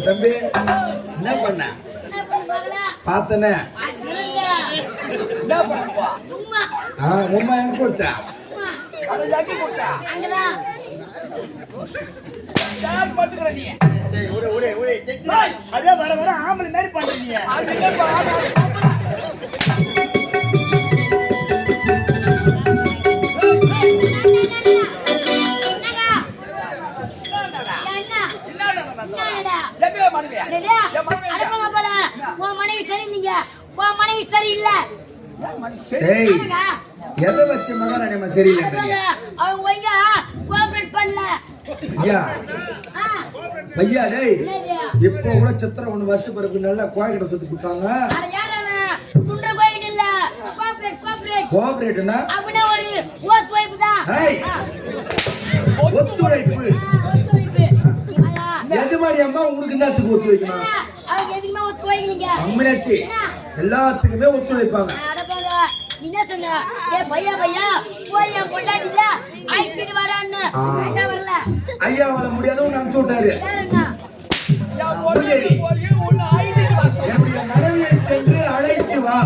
தம்பி என்ன பண்ண பார்த்தனே உம்மா எங்க கொடுத்தா அதே வர வர ஆம்பளை மாதிரி பண்றீங்க. எதை வச்சு மகாராணி சரியில்லை ஐயா டேய் இப்போ கூட சித்திரை 1 வருஷம் பிறகு நல்லா கோயக்கிட்ட சுத்தி கொடுத்தாங்க. கோஆபரேட்னா ஒத்துழைப்பு எதுமாடி அம்மா உங்களுக்கு என்னத்துக்கு ஒத்து வைக்கணும்? கம்யூனிட்டி எல்லாத்துக்குமே ஒத்துழைப்பாங்க. ஐயா வர முடியாதவங்க அனுப்பிச்சு விட்டாரு. என்னுடைய மனைவியை சென்று அழைத்து வா.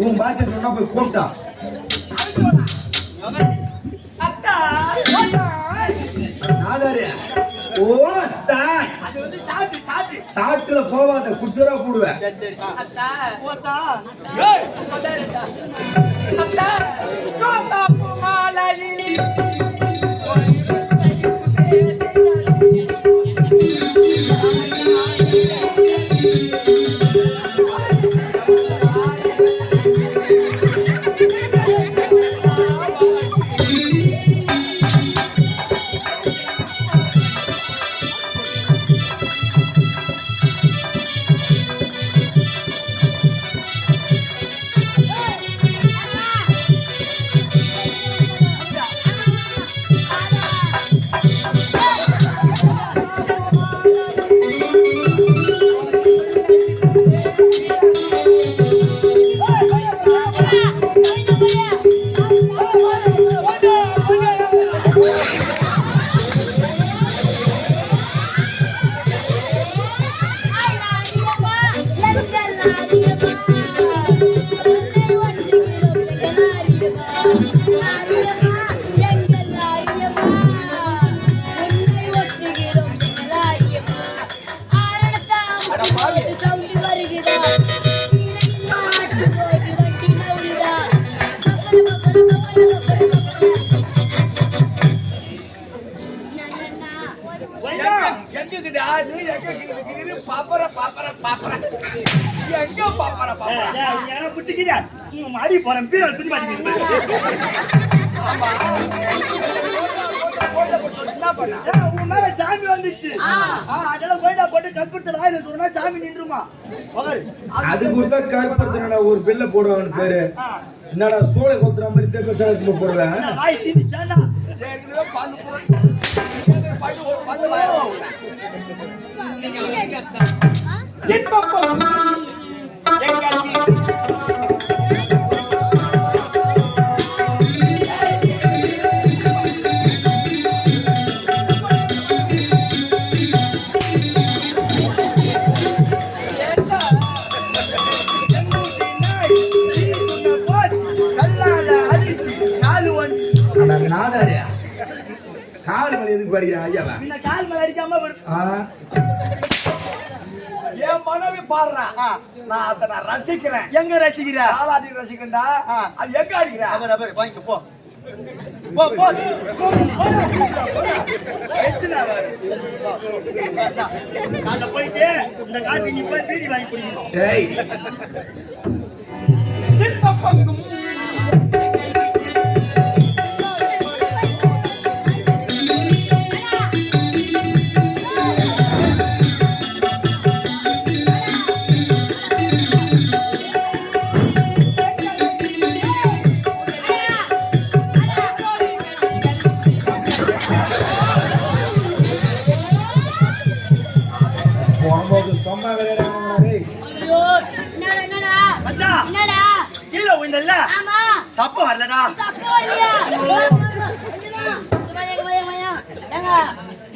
உன் பாட்சி சொன்னா போய் கூப்பிட்டான். சாட்டுல போவாத குடிச்சரா போடுவேன். சாமி வந்துச்சு. சாமி நின்றுமா அது கொடுத்தா கற்படுத்த ஒரு பில்ல போடுவாங்க பேரு. என்னடா சோலை கொத்துற மாதிரி பேச போடுவேன். நாதாரு கால் மலை எதுக்கு படிக்கிறான் ஐயாவா இந்த கால் மேல அடிக்காம என் மனைவி பாடுறான் நான் அதை நான் ரசிக்கிறேன். எங்க ரசிக்கிற காலாடி ரசிக்கிறா அது எங்க அடிக்கிற அவர் வாங்கிட்டு போ போ போ கால போயிட்டு இந்த காசு நீ போய் பீடி வாங்கி குடிக்கணும். டேய் சப்ப வரலடா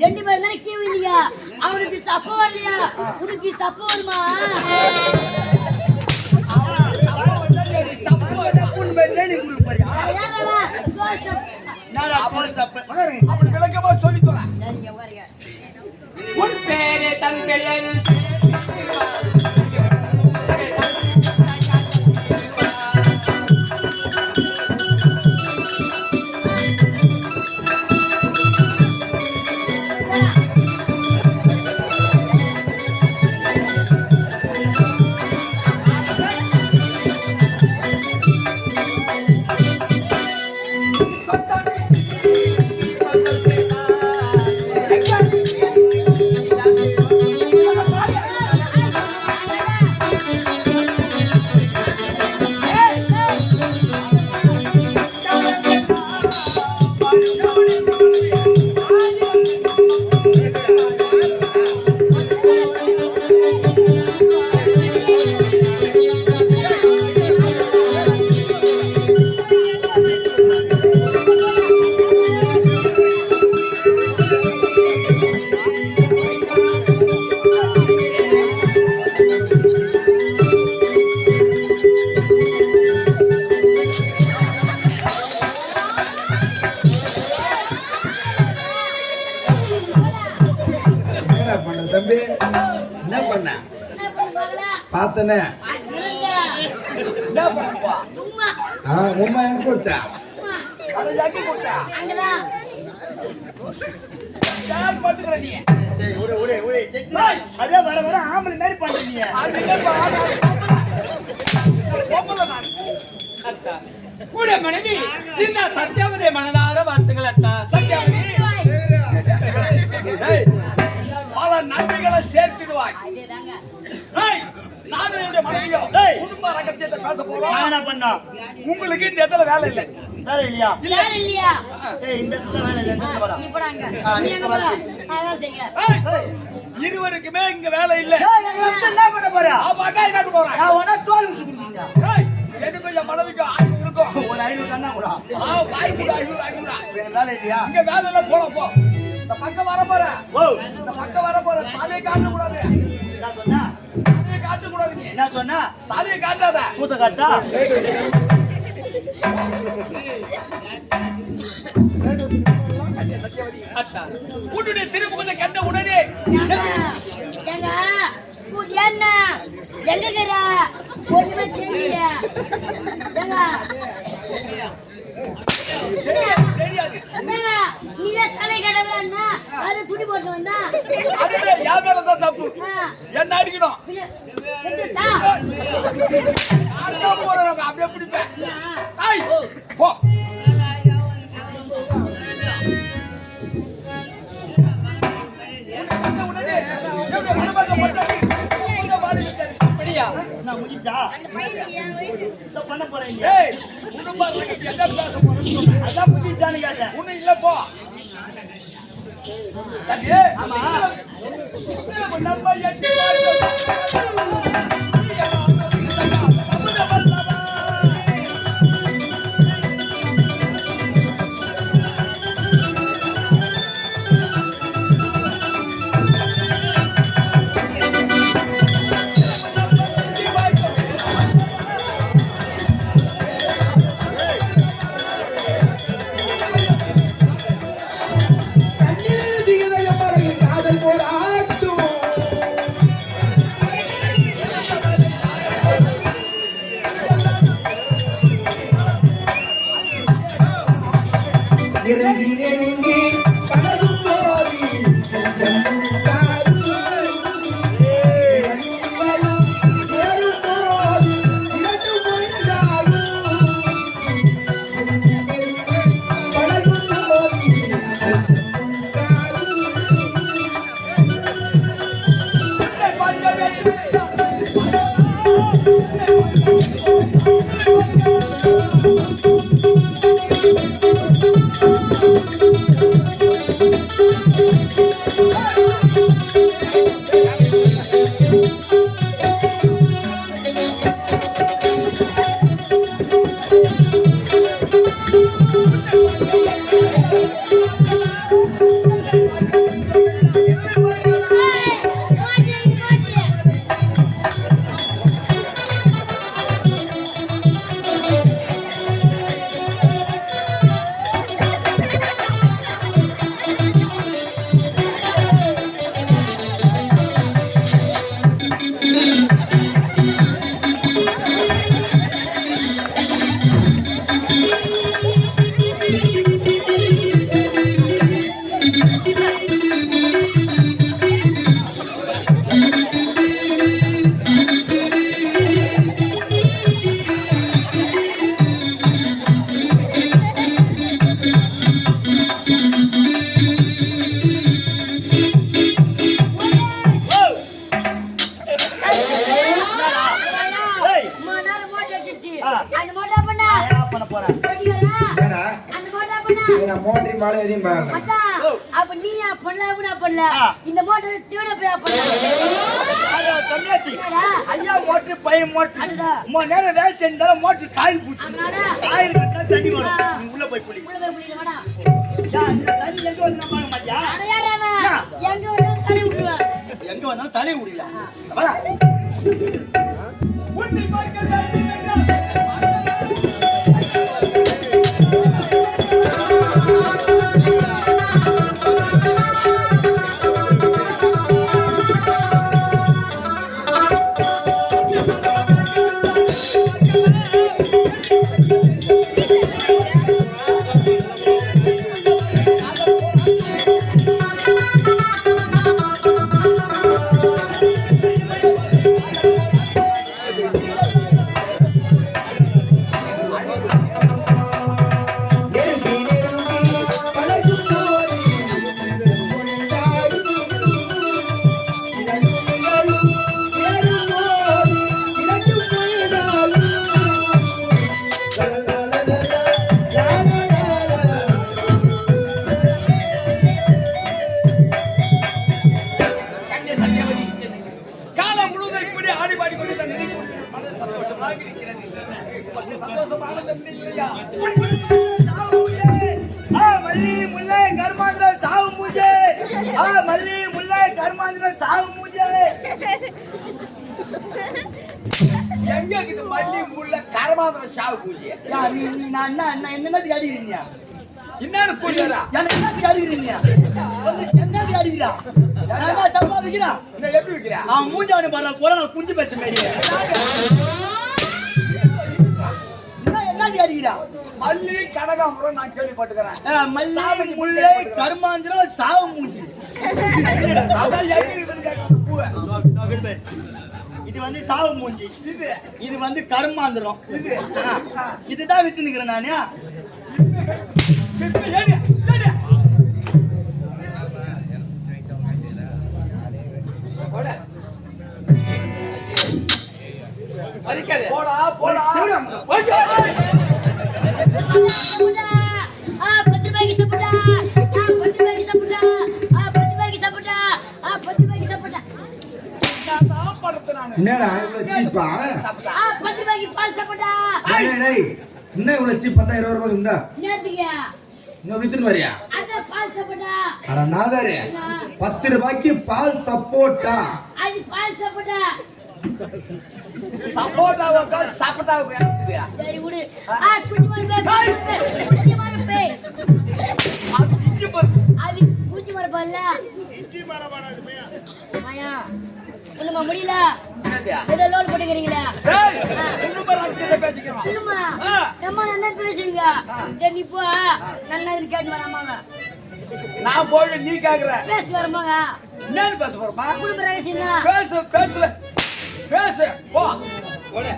ரெண்டு பேரும் தானே கீழ் இல்லையா அவனுக்கு சப்ப வரலையா உனக்கு சப்ப வருமா அப்படி விளக்கமா சொல்லித்தோம். உன் பேரே தன் பிள்ளை தம்பி என்ன பண்ண பார்த்தனே உமா எங்க கொடுத்தா அதை யாக்கி கொடுத்தா யார் பாத்துக்கிற நீ சரி உடே அதே வர வர ஆம்பளை மாதிரி பண்றீங்க கூட மனைவி இந்த சத்யாவதி மனதார வார்த்தைகள் அத்தா சத்யாவதி பல நன்மைகளை சேர்த்துடுவாய். நானும் என்னுடைய மனைவியோ குடும்ப ரகசியத்தை பேச போறோம். நான் என்ன பண்ணா உங்களுக்கு இந்த இடத்துல வேலை இல்லை. வேலை இல்லையா வேற இல்லையா ஏய் இந்த இடத்துல வேலை இல்லை இந்த வர நீ போடாங்க நீ எங்க போற அதான் செய்யுங்க இருவருக்குமே இங்க வேலை இல்லை. என்ன பண்ண போற அக்கா என்ன போறேன் நான் உன தோல் உச்சு குடுங்க எனக்கு என் மனைவிக்கு 500 இருக்கும். ஒரு 500 தண்ணா கூட வாய் கூட 500 வேலை இல்லையா இங்க வேலை இல்லை போலாம் போ. இந்த பக்கம் வர போற இந்த பக்கம் வர போற தலையை காட்ட கூடாது. என்ன சொன்னா தலையை காட்ட கூடாது. நீ என்ன சொன்னா தலையை காட்டாத கூத்த காட்டா உன்னுடைய திருமுகத்தை கண்ட உடனே ஏங்க என்ன எங்கடா ஒண்ணுமே தெரியல தெரியாது. நீ தலை கடவுளா அது துணி போட்டு வந்தா அதுவே யார் மேலதான் தப்பு. என்ன அடிக்கணும் போறோம் அப்படியே பிடிப்பேன். போ அப்படியா நான் முடிச்சா இந்த பண்ண போறேன் அதான் முடிச்சான்னு கேட்டேன் ஒண்ணு இல்ல போ. ஆமா நம்ம எட்டி நெருங்கி நெருங்கி பழகும் போது சேரும் போது இரண்டு மொழியாகும் பழகும் போது மோட்டரி மாலை எதையும் இந்த மோட்டர் ஐயா மோட்டர் பையன் மோட்டர் நேரம் வேலை செஞ்சாலும் மோட்டர் காயில் பூச்சி காயில் கட்டா தண்ணி வரும் நீ உள்ள போய் குளி தண்ணி எங்க வந்து நம்ம மாட்டியா எங்க வந்தாலும் தலை விடல மல்லி முல்லை கர்மாந்திரம் சாவு மூஜே மல்லி முல்லை கர்மாந்திரம் சாவு மூஜே எங்க இருக்குது மல்லி முல்லை கர்மாந்திரம் சாவு மூஜே நீ நான் என்னது அடிக்கிறீங்க என்னன்னு கூடியரா என்னது அடிக்கிறீங்க என்னது அடிக்கிறா நான் தப்பா விக்கிறா என்ன எப்படி விக்கிறா அவன் மூஞ்சாவனி பாரு கொரோனா குஞ்சு பேச்ச மாதிரி மல்லி கனகாம்பரம் நான் கேள்விப்பட்டுக்கிறேன் மல்லி முல்லை கர்மாந்திரம் சாவு மூஞ்சி இது வந்து சாவு மூஞ்சி இது வந்து கர்மாந்திரம் இதுதான் வித்து நிக்கிறேன் நானு போடா போடா என்னடா இவ்வளவு சீப்பா என்ன இவ்வளவு சீப் 10,000 ரூபாய் இருந்தா இன்னும் வித்துன்னு வரியா அட நாதாரு 10 ரூபாய்க்கு பால் சப்போட்டா சப்போட்டாவுக்கு சப்போட்டாவுக்கு சரி விடு பூச்சி மரப்பல்ல மாயா சொல்லுமா முடியல ஏதோ லோல் போட்டுக்கிறீங்களா இன்னும் பேசிக்கிறோம் சொல்லுமா நம்ம என்ன தான் பேசுவீங்க சரி நீ போ நல்லா இருக்கு கேட்டு வராமாங்க நான் போய் நீ கேக்குற பேசி வரமாங்க என்னன்னு பேச போறமா குடும்ப ரகசியம் தான் பேசு பேசு பேசு போ போடு